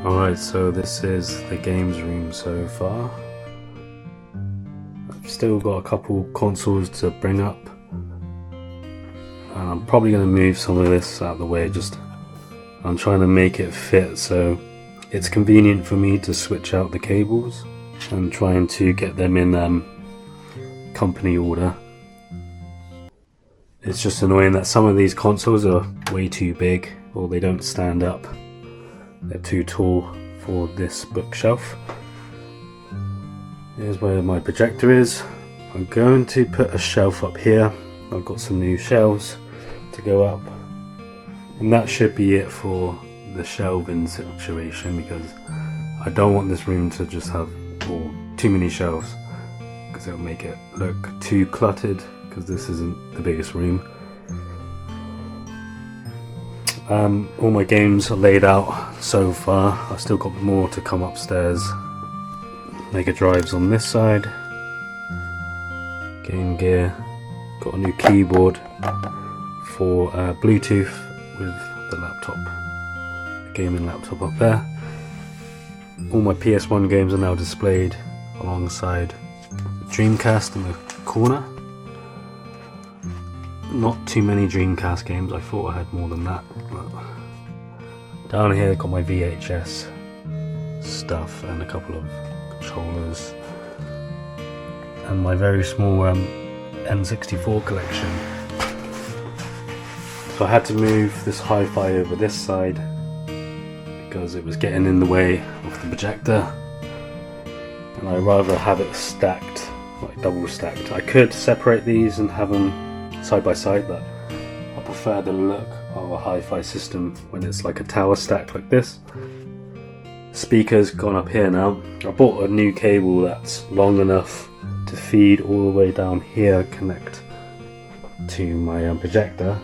Alright, so this is the games room so far. I've still got a couple consoles to bring up, and I'm probably going to move some of this out of the way. I'm trying to make it fit so it's convenient for me to switch out the cables, and trying to get them in company order. It's just annoying that some of these consoles are way too big, or they don't stand up. They're too tall for this bookshelf. Here's where my projector is. I'm going to put a shelf up here. I've got some new shelves to go up, and that should be it for the shelving situation, because I don't want this room to just have too many shelves, because it'll make it look too cluttered, because this isn't the biggest room. All my games are laid out so far. I've still got more to come upstairs. Mega Drives on this side, Game Gear, got a new keyboard for Bluetooth with the laptop, the gaming laptop up there. All my PS1 games are now displayed alongside the Dreamcast in the corner. Not too many Dreamcast games, I thought I had more than that. But down here I've got my VHS stuff and a couple of controllers and my very small N64 collection. So I had to move this hi-fi over this side because it was getting in the way of the projector, and I'd rather have it stacked, like double stacked. I could separate these and have them side by side, but I prefer the look of a hi-fi system when it's like a tower stack like this. Speaker's gone up here now. I bought a new cable that's long enough to feed all the way down here, connect to my projector,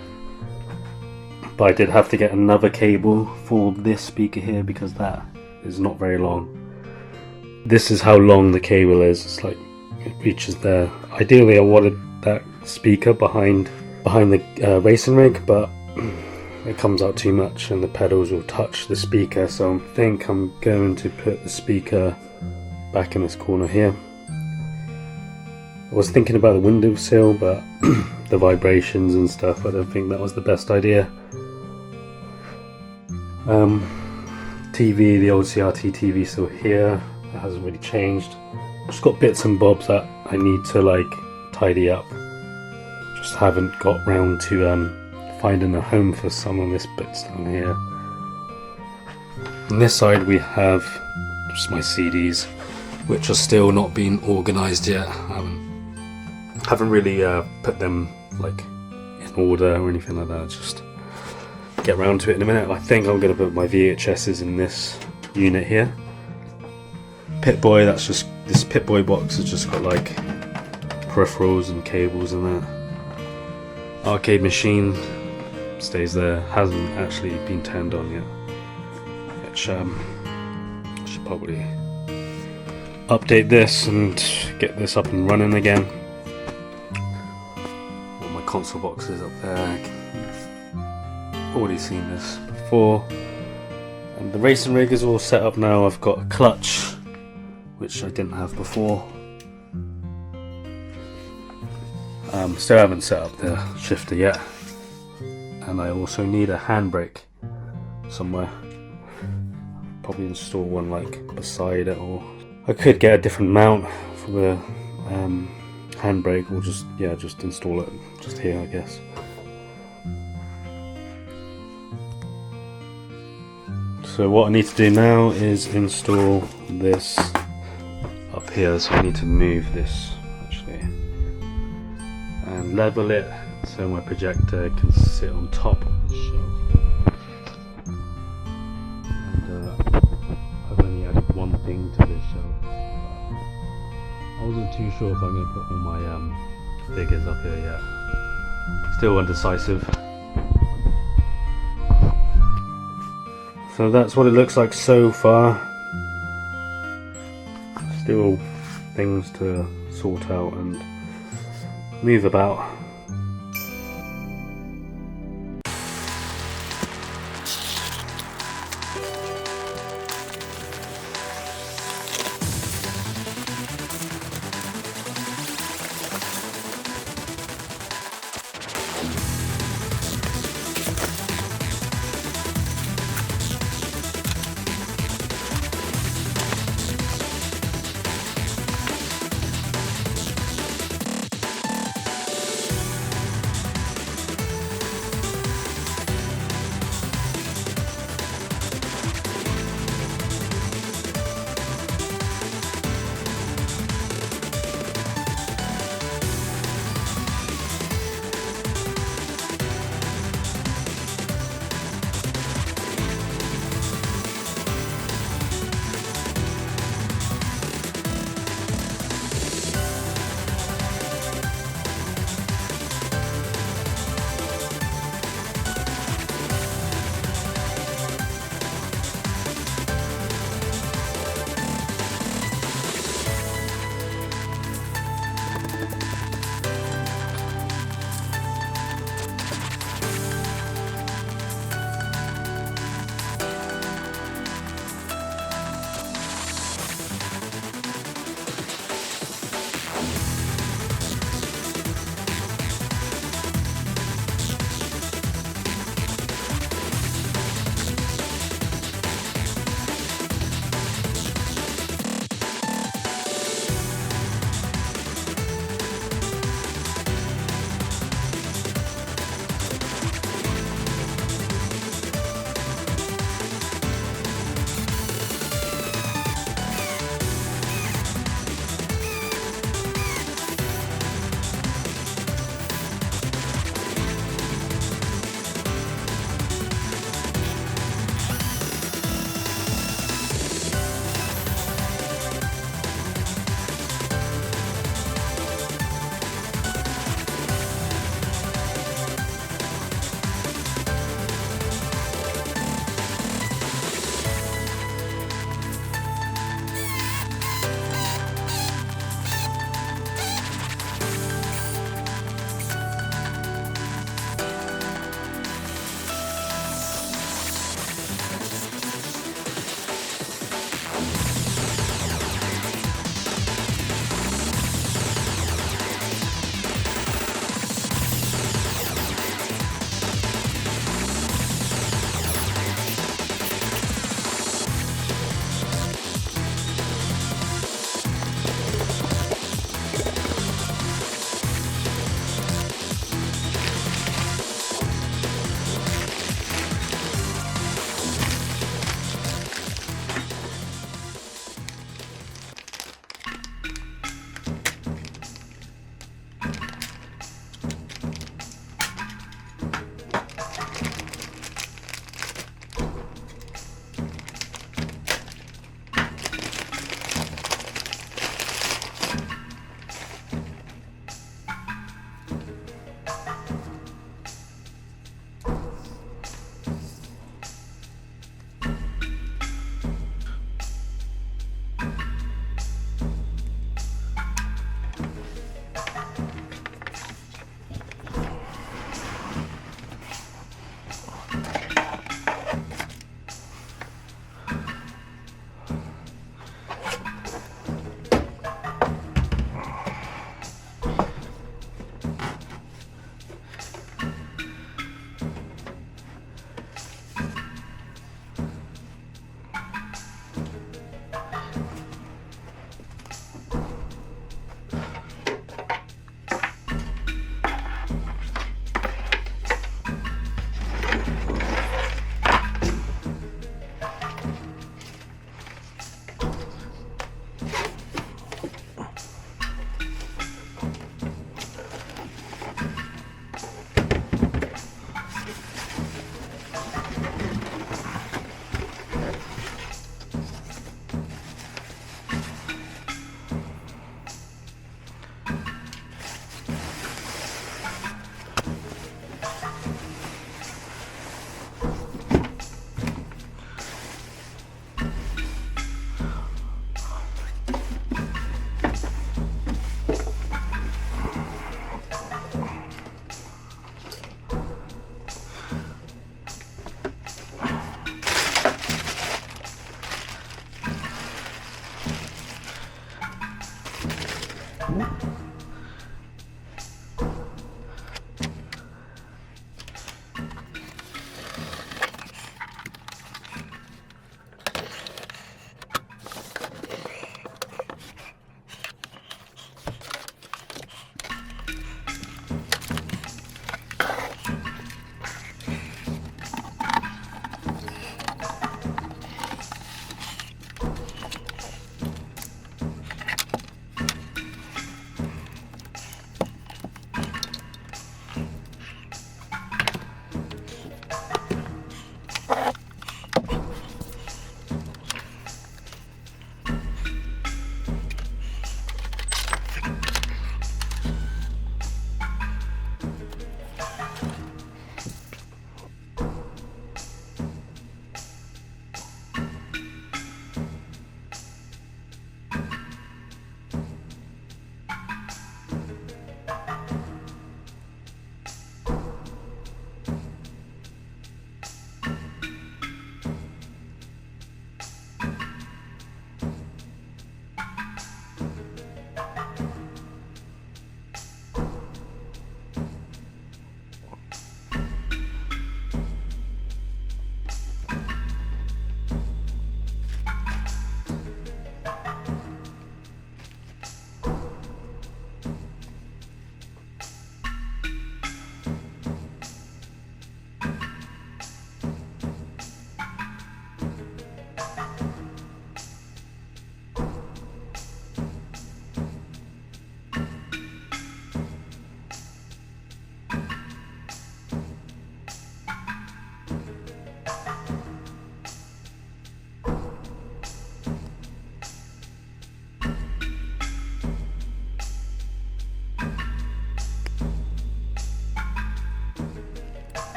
but I did have to get another cable for this speaker here because that is not very long. This is how long the cable is. It's like it reaches there. Ideally I wanted that speaker behind the racing rig, but it comes out too much and the pedals will touch the speaker, so I think I'm going to put the speaker back in this corner here. I was thinking about the windowsill, but the vibrations and stuff, I don't think that was the best idea. TV, the old CRT TV still here, it hasn't really changed. Just got bits and bobs that I need to like tidy up. Just haven't got round to finding a home for some of this bits down here. On this side we have just my CDs, which are still not being organised yet. Haven't really put them like in order or anything like that. Just get round to it in a minute. I think I'm going to put my VHSs in this unit here. Pip-Boy, that's just this Pip-Boy box has just got like peripherals and cables in there. Arcade machine stays there, hasn't actually been turned on yet, which I should probably update this and get this up and running again. All my console boxes up there, already seen this before. And the racing rig is all set up now. I've got a clutch, which I didn't have before. Still haven't set up the shifter yet, and I also need a handbrake somewhere. Probably install one like beside it, or I could get a different mount for the handbrake, or just install it just here, I guess. So what I need to do now is install this up here, so I need to move this actually and level it so my projector can sit on top of the shelf. And I've only added one thing to this shelf. I wasn't too sure if I'm going to put all my figures up here yet. Still undecisive. So that's what it looks like so far. Still things to sort out and move about.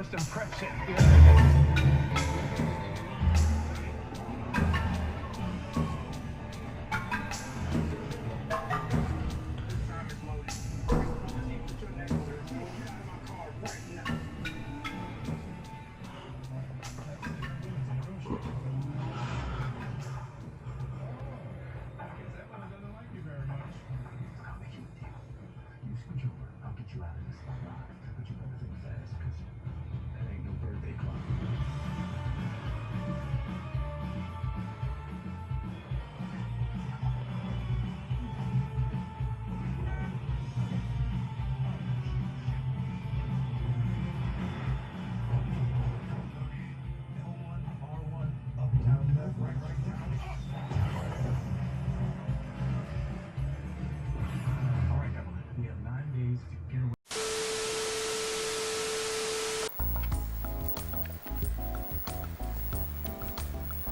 first impression.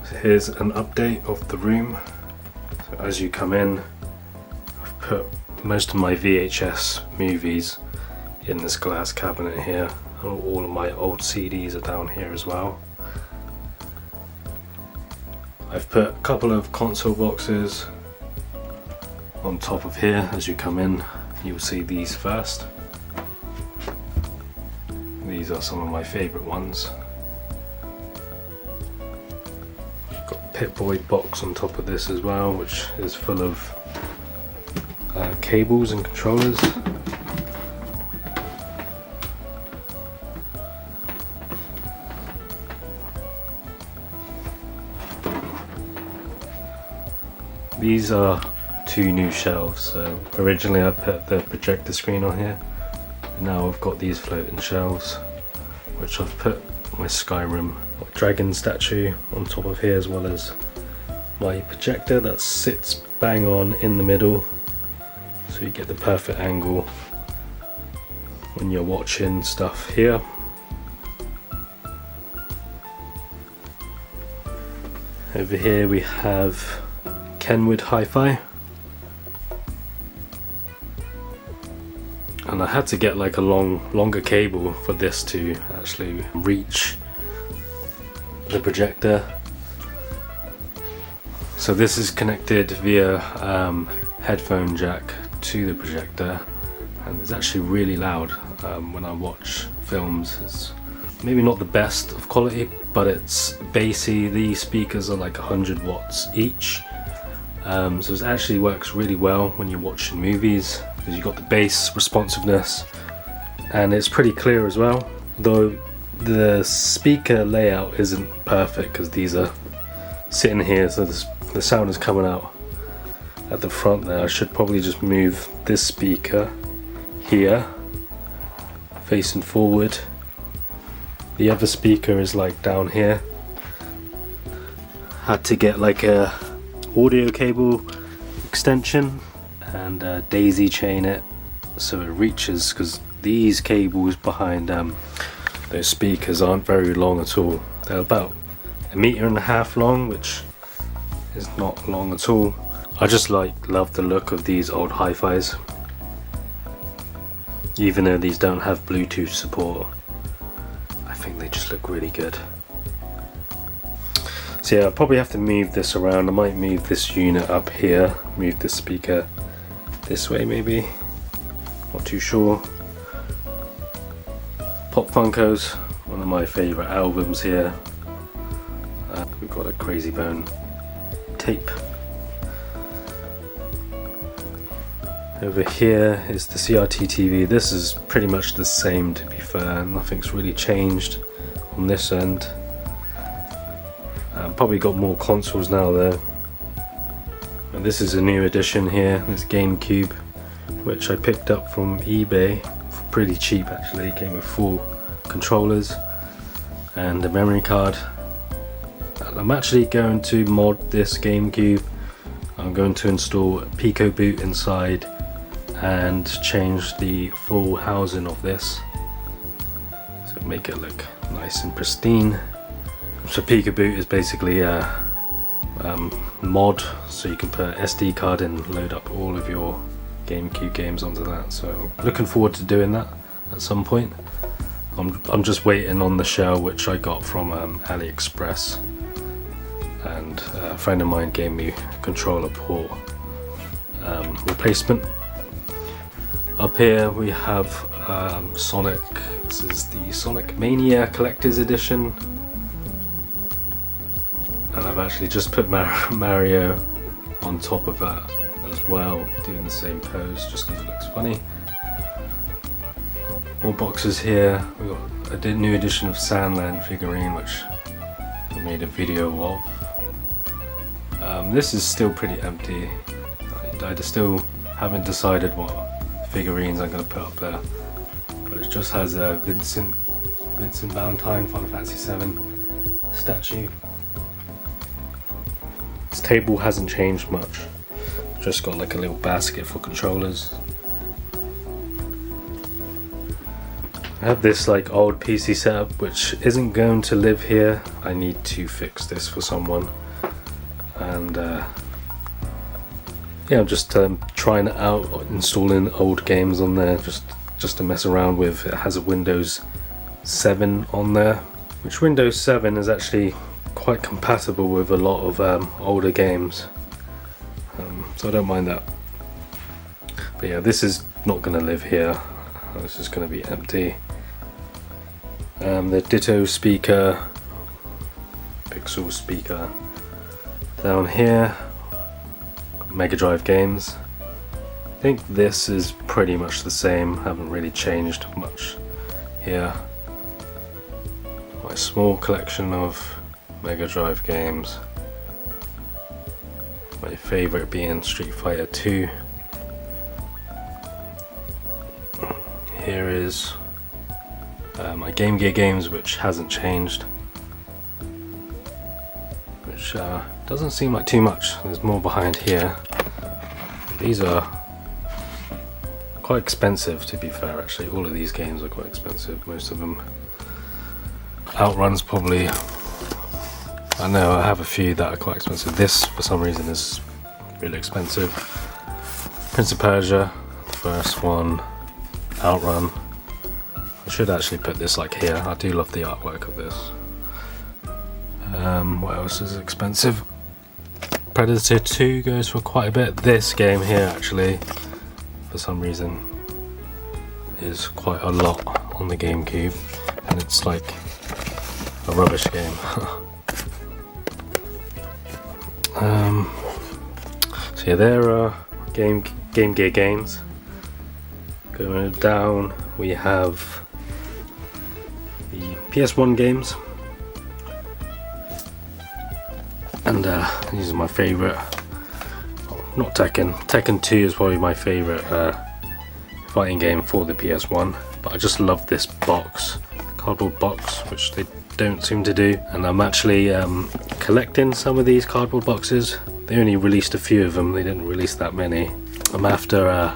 So here's an update of the room. So as you come in, I've put most of my VHS movies in this glass cabinet here. All of my old CDs are down here as well. I've put a couple of console boxes on top of here. As you come in, you'll see these first. These are some of my favourite ones. Got a Pip-Boy box on top of this as well, which is full of cables and controllers. These are two new shelves. So originally I put the projector screen on here, and now I've got these floating shelves, which I've put my Skyrim dragon statue on top of here, as well as my projector that sits bang on in the middle, so you get the perfect angle when you're watching stuff here. Over here we have Kenwood hi-fi, and I had to get like a longer cable for this to actually reach the projector. So this is connected via headphone jack to the projector, and it's actually really loud when I watch films. It's maybe not the best of quality, but it's bassy. The speakers are like 100 watts each. So it actually works really well when you're watching movies, because you've got the bass responsiveness, and it's pretty clear as well. Though the speaker layout isn't perfect, because these are sitting here, so the sound is coming out at the front there. I should probably just move this speaker here, facing forward. The other speaker is like down here. Had to get like a audio cable extension and daisy chain it so it reaches, because these cables behind those speakers aren't very long at all. They're about 1.5 meters long, which is not long at all. I just love the look of these old hi-fis, even though these don't have Bluetooth support. I think they just look really good. So yeah, I'll probably have to move this around. I might move this unit up here, move this speaker this way maybe, not too sure. Pop Funkos, one of my favourite albums here. We've got a Crazy Bone tape. Over here is the CRT TV. This is pretty much the same, to be fair. Nothing's really changed on this end. Probably got more consoles now though. And this is a new addition here, this GameCube, which I picked up from eBay for pretty cheap actually. It came with 4 controllers and a memory card. And I'm actually going to mod this GameCube. I'm going to install a Pico boot inside and change the full housing of this, so make it look nice and pristine. So Pico boot is basically a mod, so you can put an SD card in, load up all of your GameCube games onto that. So looking forward to doing that at some point. I'm just waiting on the shell, which I got from AliExpress, and a friend of mine gave me a controller port replacement. Up here we have Sonic. This is the Sonic Mania Collector's Edition. And I've actually just put Mario on top of that as well, doing the same pose just because it looks funny. More boxes here. We've got a new edition of Sandland figurine, which I made a video of. This is still pretty empty. I still haven't decided what figurines I'm going to put up there, but it just has a Vincent Valentine Final Fantasy VII statue. This table hasn't changed much, just got like a little basket for controllers. I have this like old PC setup which isn't going to live here. I need to fix this for someone, and yeah, I'm just trying out installing old games on there just to mess around with. It has a Windows 7 on there, which Windows 7 is actually quite compatible with a lot of older games, so I don't mind that. But yeah, this is not going to live here. This is going to be empty. The Ditto speaker, Pixel speaker down here. Mega Drive games. I think this is pretty much the same. Haven't really changed much here. My small collection of Mega Drive games. My favorite being Street Fighter 2. Here is my Game Gear games, which hasn't changed, which doesn't seem like too much. There's more behind here. These are quite expensive, to be fair. Actually, all of these games are quite expensive, most of them. Outrun's probably, I know I have a few that are quite expensive. This for some reason is really expensive. Prince of Persia, first one. Outrun. I should actually put this like here. I do love the artwork of this. What else is expensive? Predator 2 goes for quite a bit. This game here actually, for some reason, is quite a lot on the GameCube, and it's like a rubbish game. So yeah, there are Game Gear games. Going down, we have the PS1 games, and these are my favourite. Oh, not Tekken. Tekken 2 is probably my favourite fighting game for the PS1, but I just love this box, cardboard box, which they don't seem to do. And I'm actually collecting some of these cardboard boxes. They only released a few of them. They didn't release that many. I'm after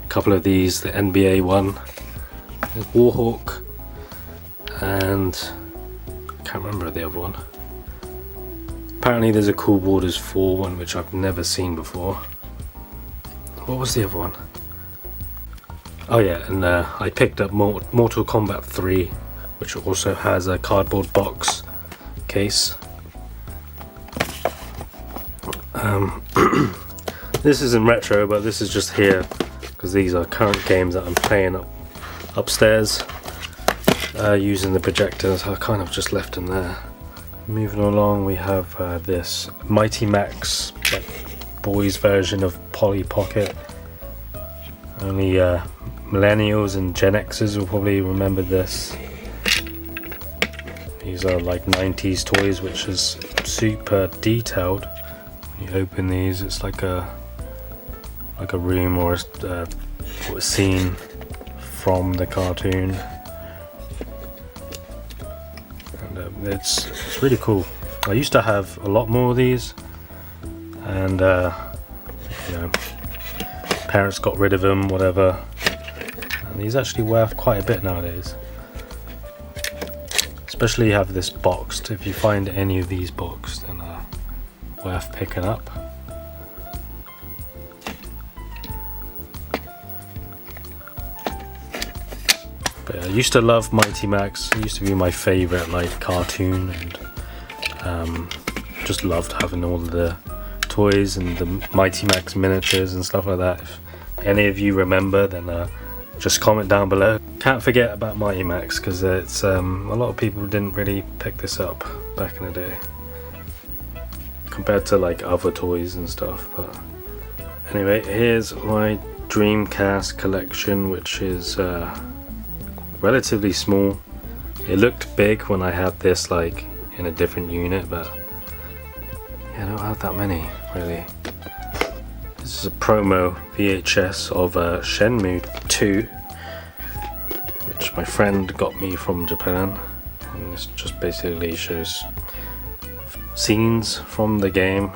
couple of these, the NBA one, Warhawk, and I can't remember the other one. Apparently there's a Cool Borders 4 one which I've never seen before. What was the other one? Oh yeah, and I picked up Mortal Kombat 3, which also has a cardboard box case. This isn't retro, but this is just here because these are current games that I'm playing upstairs using the projector, so I kind of just left them there. Moving along, we have this Mighty Max, like, boys version of Polly Pocket. Only millennials and Gen Xers will probably remember this. These are like 90s toys, which is super detailed. When you open these, it's like a room or a scene from the cartoon, and it's really cool. I used to have a lot more of these, and you know, parents got rid of them, whatever, and these actually worth quite a bit nowadays. Especially you have this boxed. If you find any of these boxed, then worth picking up. But I used to love Mighty Max. It used to be my favourite like cartoon, and just loved having all of the toys and the Mighty Max miniatures and stuff like that. If any of you remember, then just comment down below. Can't forget about Mighty Max, because it's a lot of people didn't really pick this up back in the day compared to like other toys and stuff. But anyway, here's my Dreamcast collection, which is relatively small. It looked big when I had this like in a different unit, but yeah, I don't have that many really. This is a promo VHS of Shenmue 2, which my friend got me from Japan, and this just basically shows scenes from the game,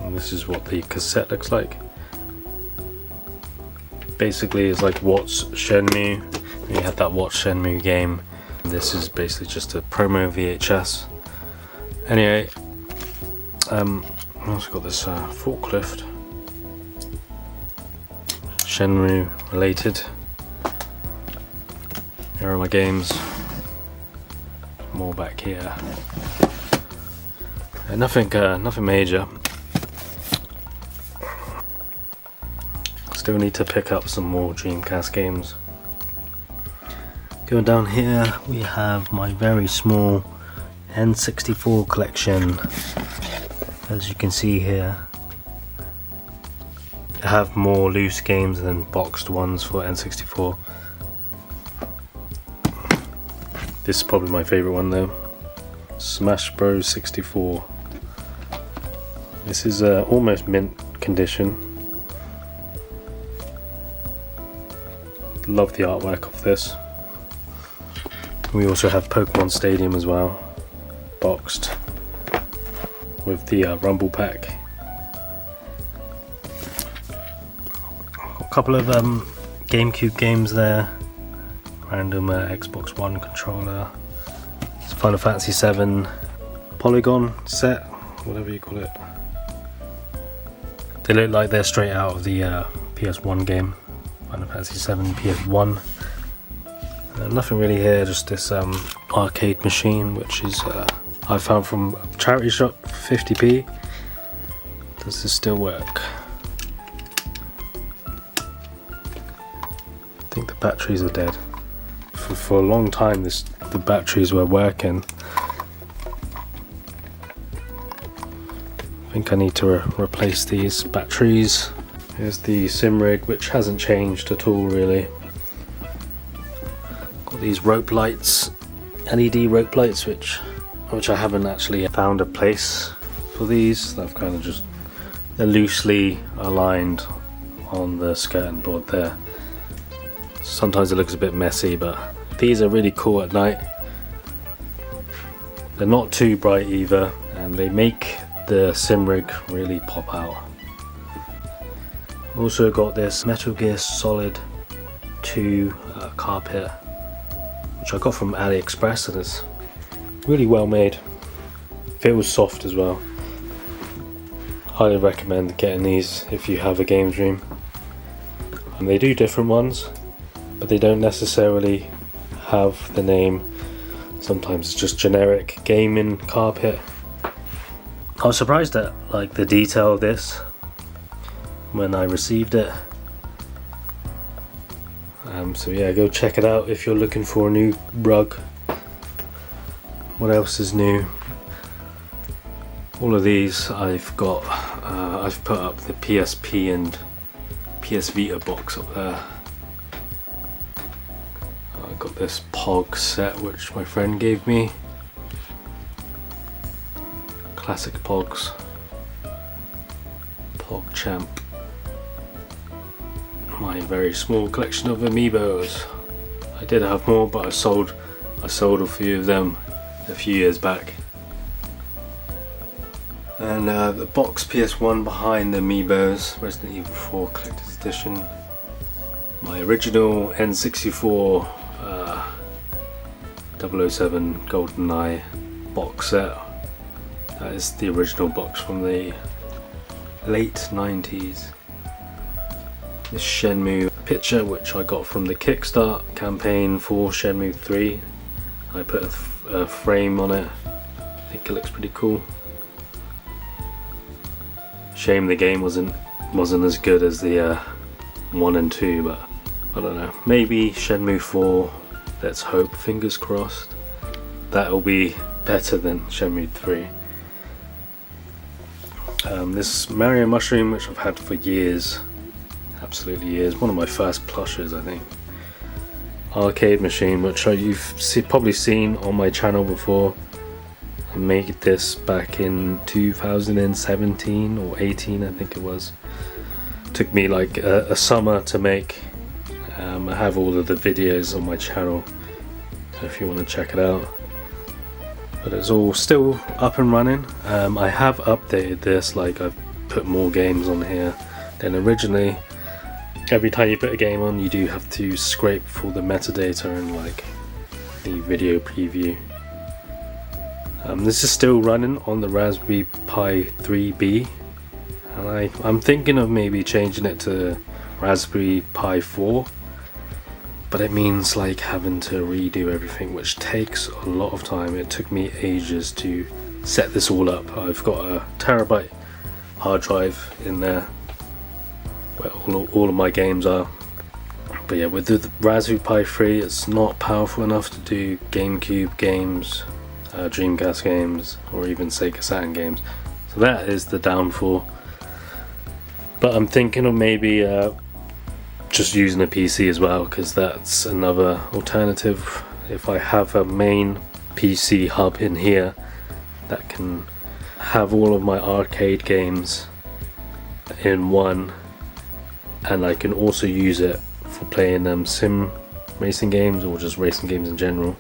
and this is what the cassette looks like. Basically it's like what's Shenmue, We had that Watch Shenmue game. This is basically just a promo VHS. Anyway, I've also got this forklift, Shenmue related. Here are my games. More back here. Nothing major. Still need to pick up some more Dreamcast games. Going down here, we have my very small N64 collection. As you can see here, I have more loose games than boxed ones for N64. This is probably my favourite one though. Smash Bros 64. This is almost mint condition. Love the artwork of this. We also have Pokemon Stadium as well, boxed with the Rumble Pack. Got a couple of GameCube games there. Random Xbox One controller. It's Final Fantasy VII Polygon set, whatever you call it. They look like they're straight out of the PS1 game, Final Fantasy VII PS1. Nothing really here, just this arcade machine, which is I found from a charity shop for 50p. Does this still work? I think the batteries are dead. For a long time the batteries were working. I think I need to replace these batteries. Here's the sim rig, which hasn't changed at all really. Got these rope lights, LED rope lights, which I haven't actually found a place for these. I've kind of just, they're loosely aligned on the skirting board there. Sometimes it looks a bit messy, but these are really cool at night. They're not too bright either, and they make the sim rig really pop out. Also got this Metal Gear Solid 2 carpet, which I got from AliExpress, and it's really well made. Feels soft as well. Highly recommend getting these if you have a games room. And they do different ones, but they don't necessarily have the name. Sometimes it's just generic gaming carpet. I was surprised at like the detail of this when I received it. So yeah, go check it out if you're looking for a new rug. What else is new? All of these I've got. I've put up the PSP and PS Vita box up there. I got this Pog set which my friend gave me. Classic Pogs. Pog Champ. My very small collection of amiibos. I did have more, but I sold a few of them a few years back. And the box PS1 behind the amiibos, Resident Evil 4 Collector's Edition. My original N64 007 GoldenEye box set. That is the original box from the late 90s. This Shenmue picture, which I got from the Kickstart campaign for Shenmue 3. I put a frame on it. I think it looks pretty cool. Shame the game wasn't as good as the 1 and 2, but I don't know. Maybe Shenmue 4, let's hope, fingers crossed. That'll be better than Shenmue 3. This Mario mushroom, which I've had for years, absolutely years, one of my first plushes I think. Arcade machine, which you've probably seen on my channel before. I made this back in 2017 or 18 I think it was. Took me like a summer to make. I have all of the videos on my channel if you want to check it out. But it's all still up and running. I have updated this, like I've put more games on here than originally. every time you put a game on, you do have to scrape for the metadata and like the video preview. This is still running on the Raspberry Pi 3B, and I'm thinking of maybe changing it to Raspberry Pi 4, but it means like having to redo everything, which takes a lot of time. It took me ages to set this all up. I've got a terabyte hard drive in there where all of my games are. But yeah, with the Raspberry Pi 3, it's not powerful enough to do GameCube games, Dreamcast games, or even Sega Saturn games. So that is the downfall. But I'm thinking of maybe just using a PC as well, because that's another alternative. If I have a main PC hub in here that can have all of my arcade games in one, and I can also use it for playing sim racing games or just racing games in general,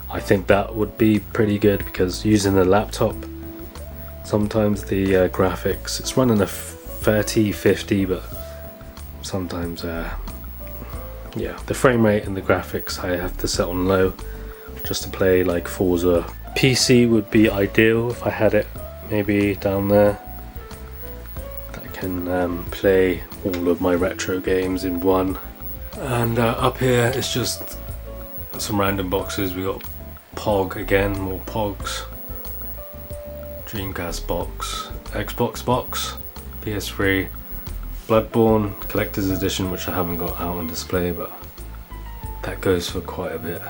I think that would be pretty good, because using the laptop, sometimes the graphics, it's running a 3050, but sometimes yeah, the frame rate and the graphics I have to set on low just to play like Forza. PC would be ideal if I had it maybe down there. I can play all of my retro games in one. And up here it's just some random boxes. We got Pog again, more Pogs, Dreamcast box, Xbox box, PS3, Bloodborne Collector's Edition, which I haven't got out on display, but that goes for quite a bit.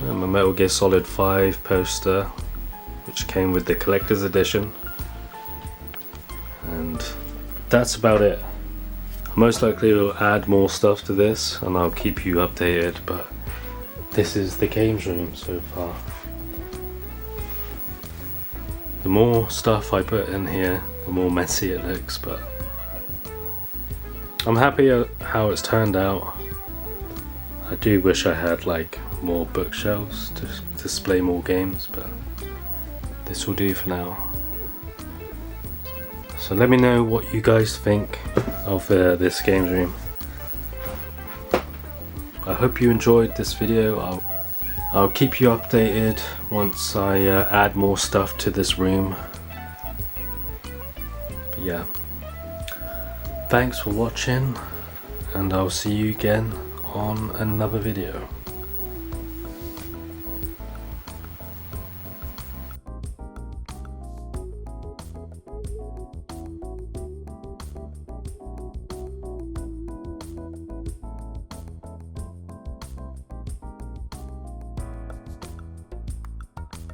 And my Metal Gear Solid 5 poster, which came with the Collector's Edition. And that's about it. Most likely we'll add more stuff to this and I'll keep you updated, but this is the games room so far. The more stuff I put in here, the more messy it looks, but I'm happy at how it's turned out. I do wish I had like more bookshelves to display more games, but this will do for now. So let me know what you guys think of this games room. I hope you enjoyed this video. I'll keep you updated once I add more stuff to this room. But yeah, thanks for watching, and I'll see you again on another video.